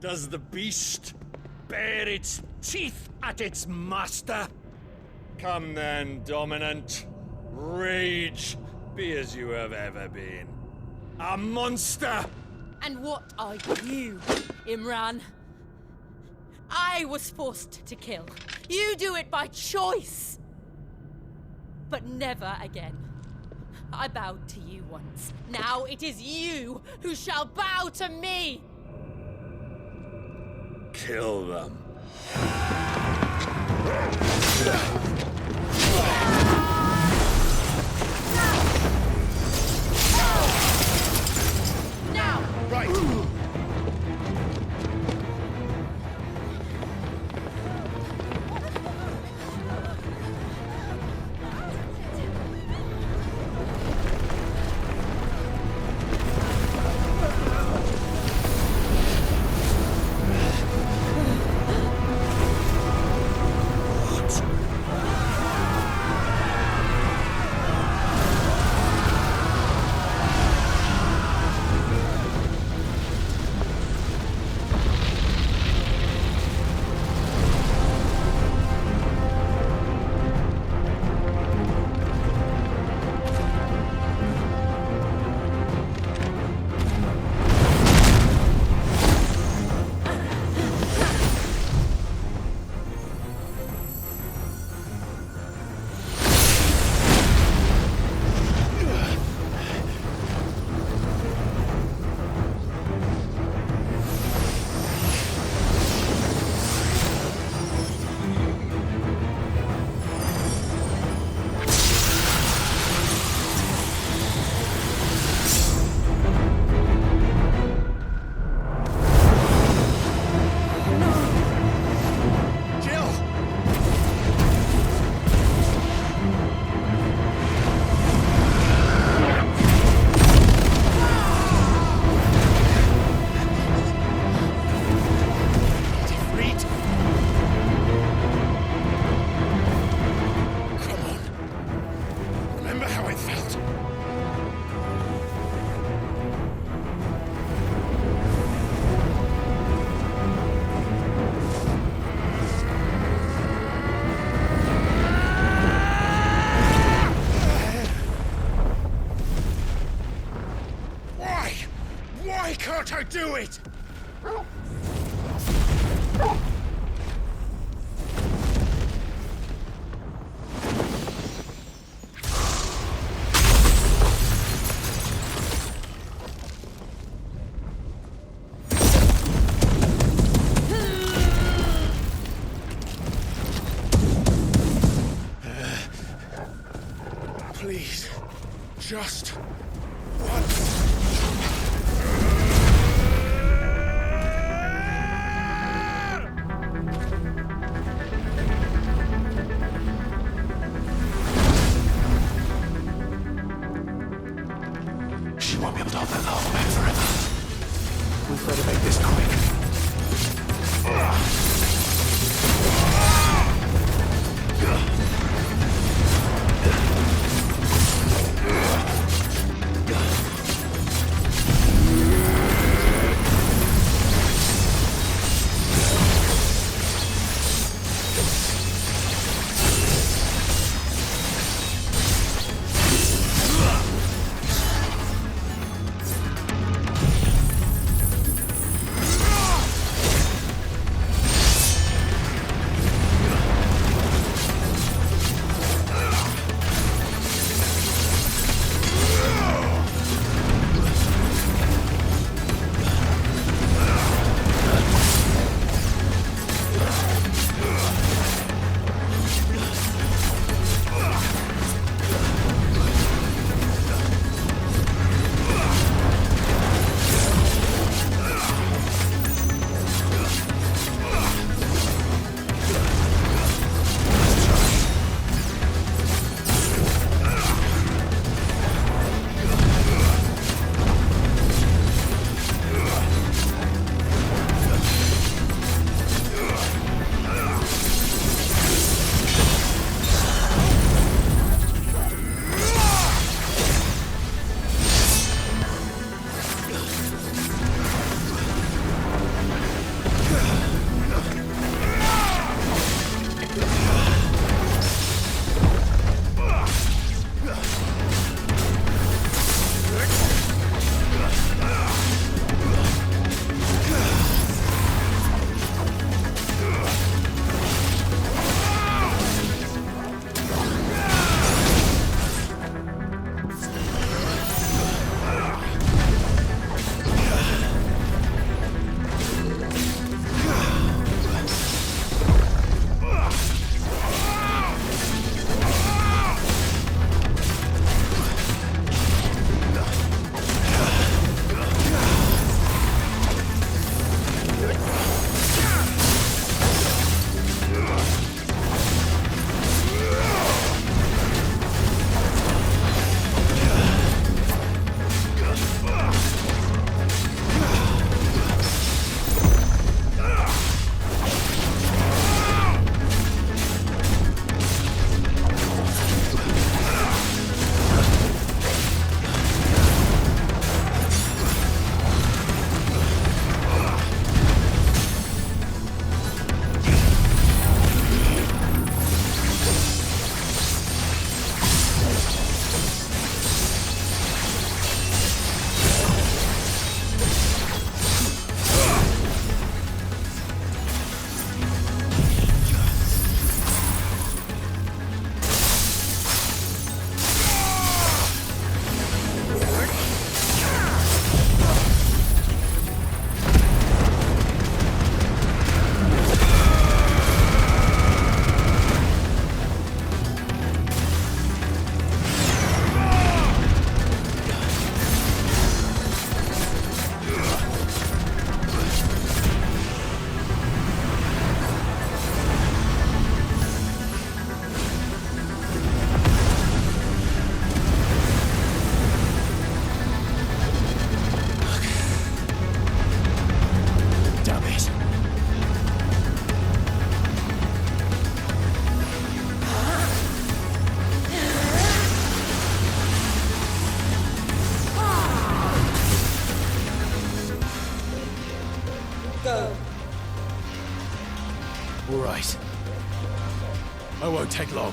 Does the beast bare its teeth at its master? Come then, Dominant. Rage, be as you have ever been. A monster! And what are you, Imran? I was forced to kill. You do it by choice. But never again. I bowed to you once. Now it is you who shall bow to me! Kill them. Now! Right! Why can't I do it? Please, just once. She won't be able to hold that lava back forever. We've got to make this quick. Go. All right. I won't take long.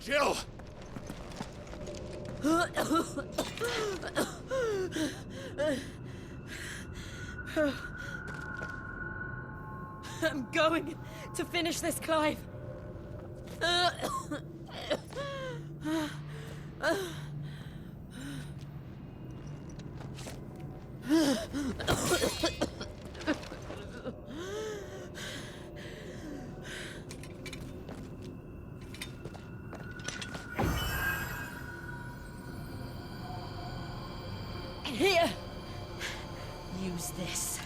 Jill! I'm going to finish this, Clive. Here. Use this.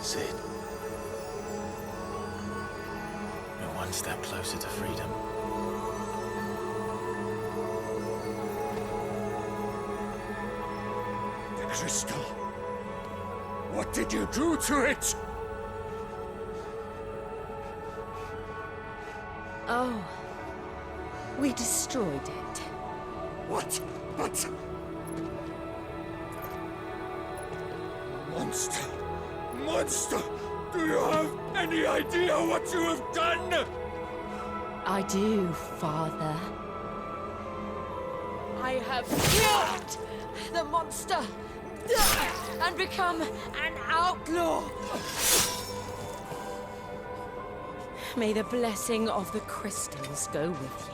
Sid. You're one step closer to freedom. The crystal. What did you do to it? Oh. We destroyed it. What? But... Monster! Monster! Do you have any idea what you have done? I do, Father. I have killed the monster and become an outlaw. May the blessing of the crystals go with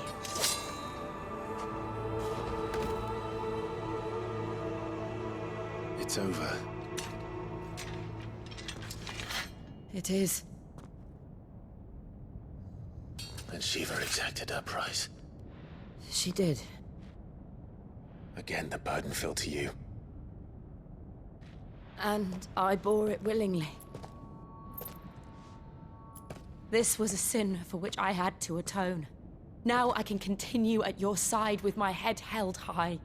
you. It's over. It is. And Shiva exacted her price. She did. Again, the burden fell to you. And I bore it willingly. This was a sin for which I had to atone. Now I can continue at your side with my head held high.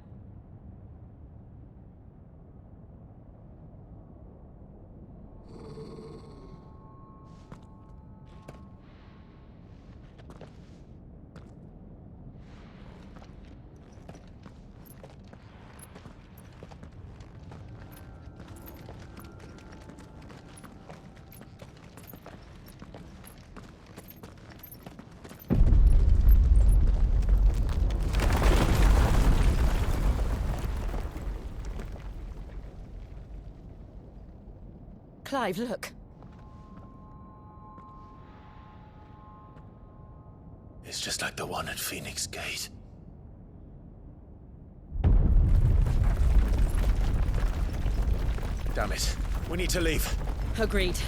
Clive, look. It's just like the one at Phoenix Gate. Damn it. We need to leave. Agreed.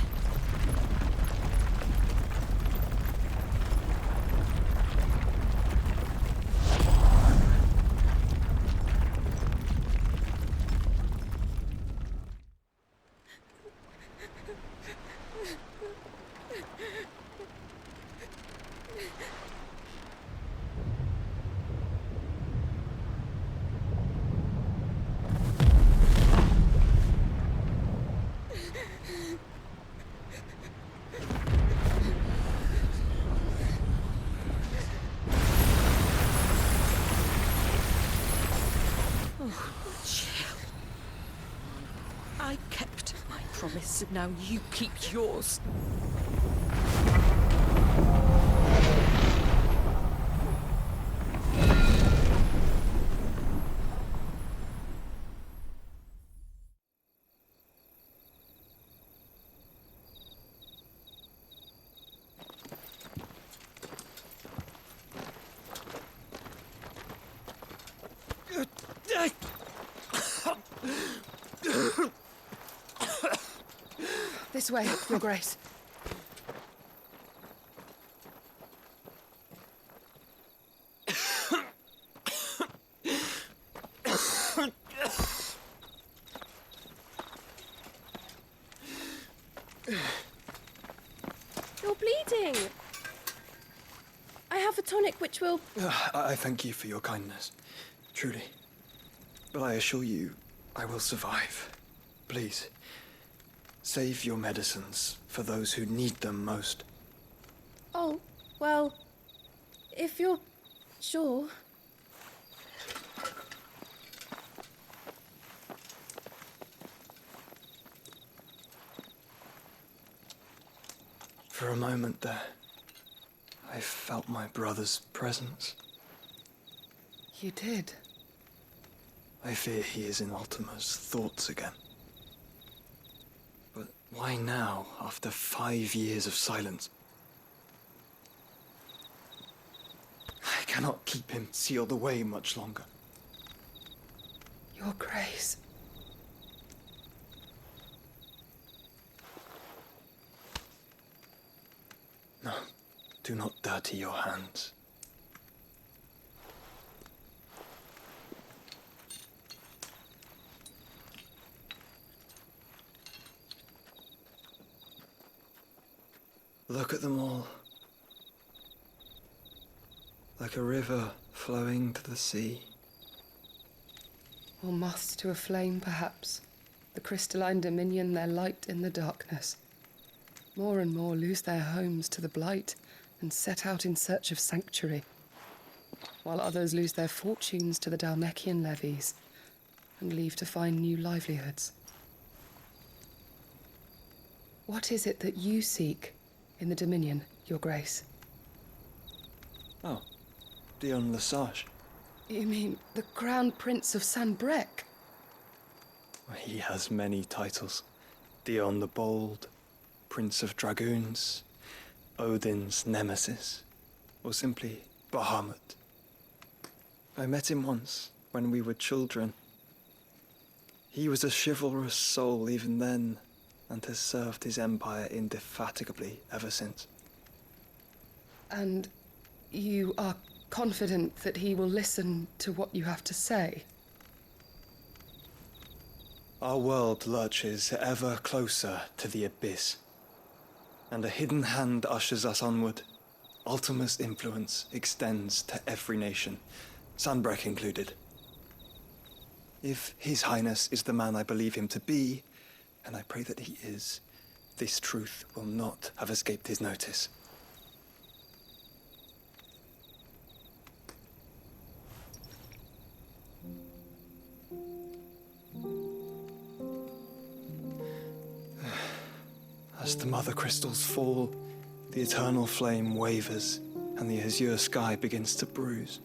I kept my promise, now you keep yours. This way, Your Grace. You're bleeding. I have a tonic which will... I thank you for your kindness, truly. But I assure you, I will survive. Please, save your medicines for those who need them most. Oh, well, if you're sure. For a moment there, I felt my brother's presence. You did. I fear he is in Ultima's thoughts again. But why now, after 5 years of silence? I cannot keep him sealed away much longer. Your Grace. No, do not dirty your hands. Look at them all. Like a river flowing to the sea. Or moths to a flame, perhaps. The crystalline dominion their light in the darkness. More and more lose their homes to the blight and set out in search of sanctuary, while others lose their fortunes to the Dhalmekian levies and leave to find new livelihoods. What is it that you seek in the Dominion, Your Grace? Oh, Dion Lesage. You mean the Crown Prince of Sanbrec? He has many titles. Dion the Bold, Prince of Dragoons, Odin's Nemesis, or simply Bahamut. I met him once, when we were children. He was a chivalrous soul even then, and has served his empire indefatigably ever since. And you are confident that he will listen to what you have to say? Our world lurches ever closer to the abyss, and a hidden hand ushers us onward. Ultima's influence extends to every nation, Sanbrec included. If His Highness is the man I believe him to be, and I pray that he is, this truth will not have escaped his notice. As the mother crystals fall, the eternal flame wavers, and the azure sky begins to bruise.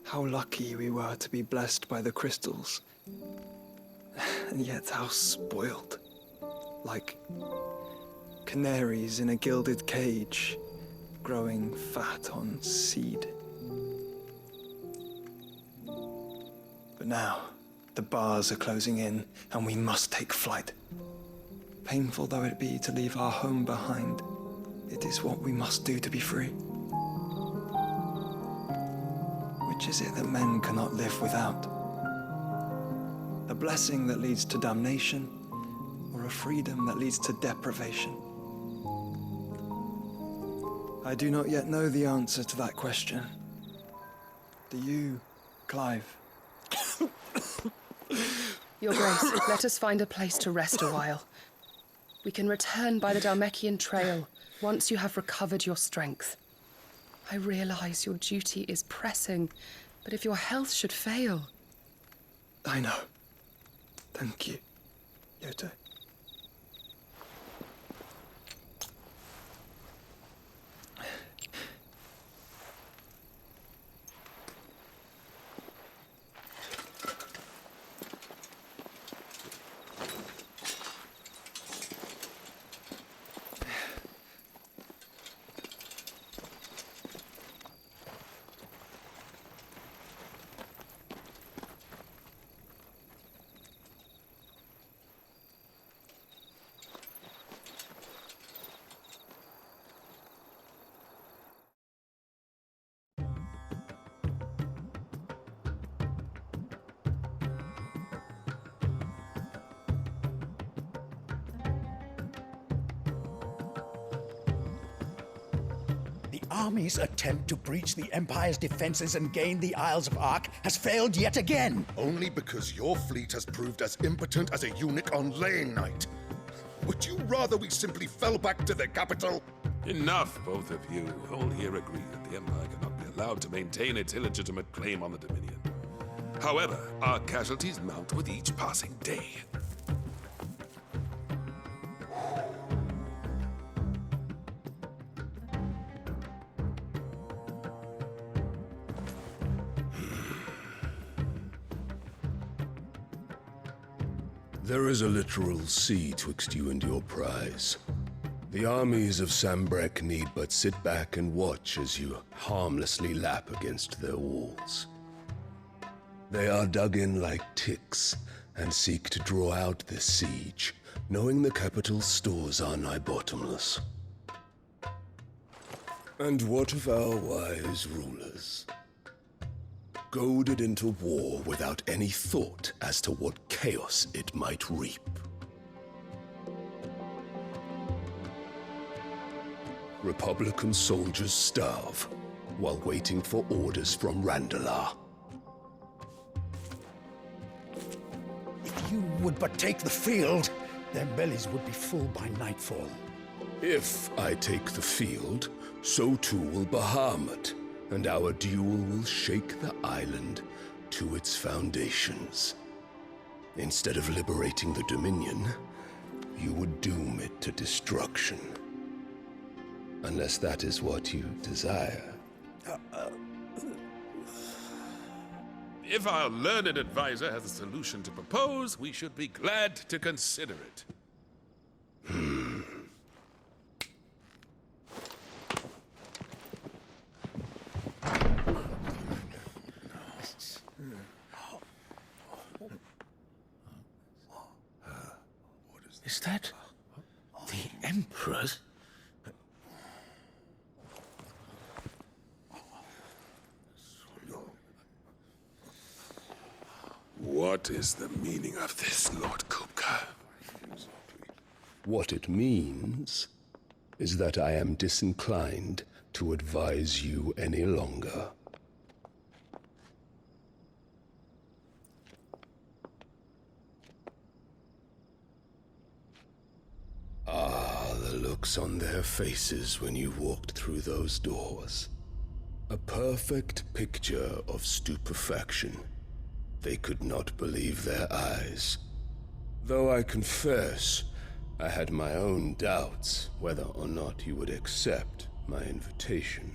How lucky we were to be blessed by the crystals, and yet how spoiled. Like canaries in a gilded cage, growing fat on seed. But now, the bars are closing in, and we must take flight. Painful though it be to leave our home behind, it is what we must do to be free. Which is it that men cannot live without? A blessing that leads to damnation, or a freedom that leads to deprivation? I do not yet know the answer to that question. Do you, Clive? Your Grace, let us find a place to rest a while. We can return by the Dhalmekian trail once you have recovered your strength. I realize your duty is pressing, but if your health should fail... I know. Thank you, Yoto. army's attempt to breach the Empire's defenses and gain the Isles of Ark has failed yet again. Only because your fleet has proved as impotent as a eunuch on laying night. Would you rather we simply fell back to the capital? Enough, both of you. All here agree that the Empire cannot be allowed to maintain its illegitimate claim on the Dominion. However, our casualties mount with each passing day. There is a literal sea twixt you and your prize. The armies of Sambrek need but sit back and watch as you harmlessly lap against their walls. They are dug in like ticks and seek to draw out this siege, knowing the capital's stores are nigh bottomless. And what of our wise rulers? Goaded into war without any thought as to what chaos it might reap. Republican soldiers starve while waiting for orders from Randalar. If you would but take the field, their bellies would be full by nightfall. If I take the field, so too will Bahamut, and our duel will shake the island to its foundations. Instead of liberating the Dominion, you would doom it to destruction. Unless that is what you desire. If our learned advisor has a solution to propose, we should be glad to consider it. Is that the Emperor's? What is the meaning of this, Lord Kupka? What it means is that I am disinclined to advise you any longer. Ah, the looks on their faces when you walked through those doors. A perfect picture of stupefaction. They could not believe their eyes. Though I confess, I had my own doubts whether or not you would accept my invitation.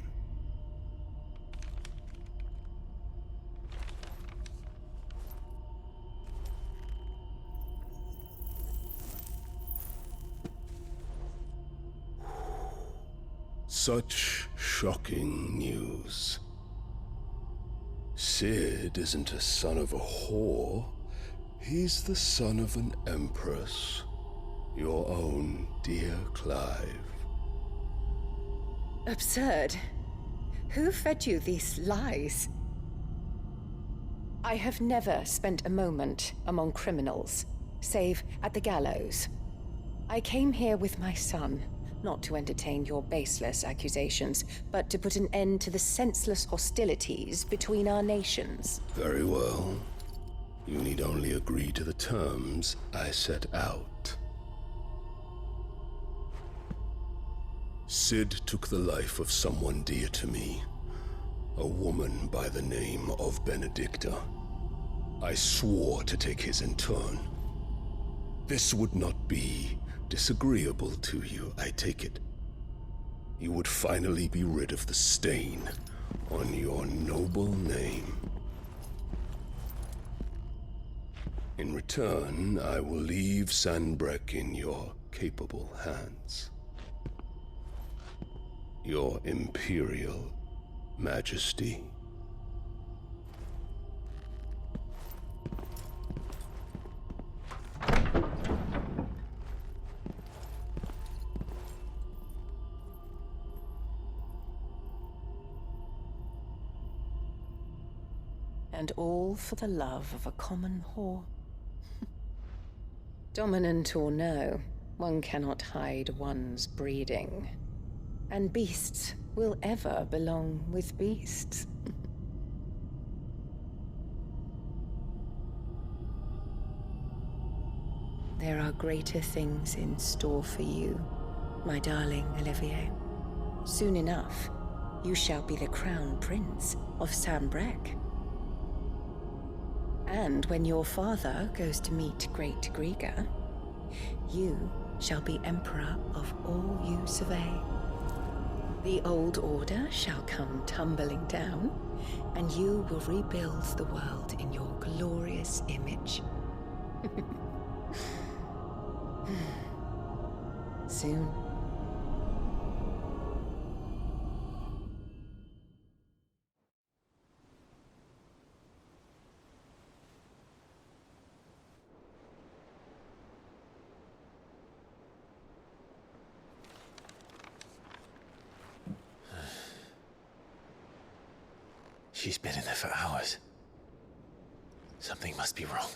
Such shocking news. Sid isn't a son of a whore. He's the son of an empress. Your own dear Clive. Absurd. Who fed you these lies? I have never spent a moment among criminals, save at the gallows. I came here with my son, not to entertain your baseless accusations, but to put an end to the senseless hostilities between our nations. Very well. You need only agree to the terms I set out. Sid took the life of someone dear to me, a woman by the name of Benedicta. I swore to take his in turn. This would not be disagreeable to you, I take it. You would finally be rid of the stain on your noble name. In return, I will leave Sanbrek in your capable hands. Your Imperial Majesty. And all for the love of a common whore. Dominant or no, one cannot hide one's breeding. And beasts will ever belong with beasts. There are greater things in store for you, my darling Olivier. Soon enough, you shall be the crown prince of Sambrec. And when your father goes to meet Great Griga, you shall be emperor of all you survey. The old order shall come tumbling down, and you will rebuild the world in your glorious image. Soon. She's been in there for hours. Something must be wrong.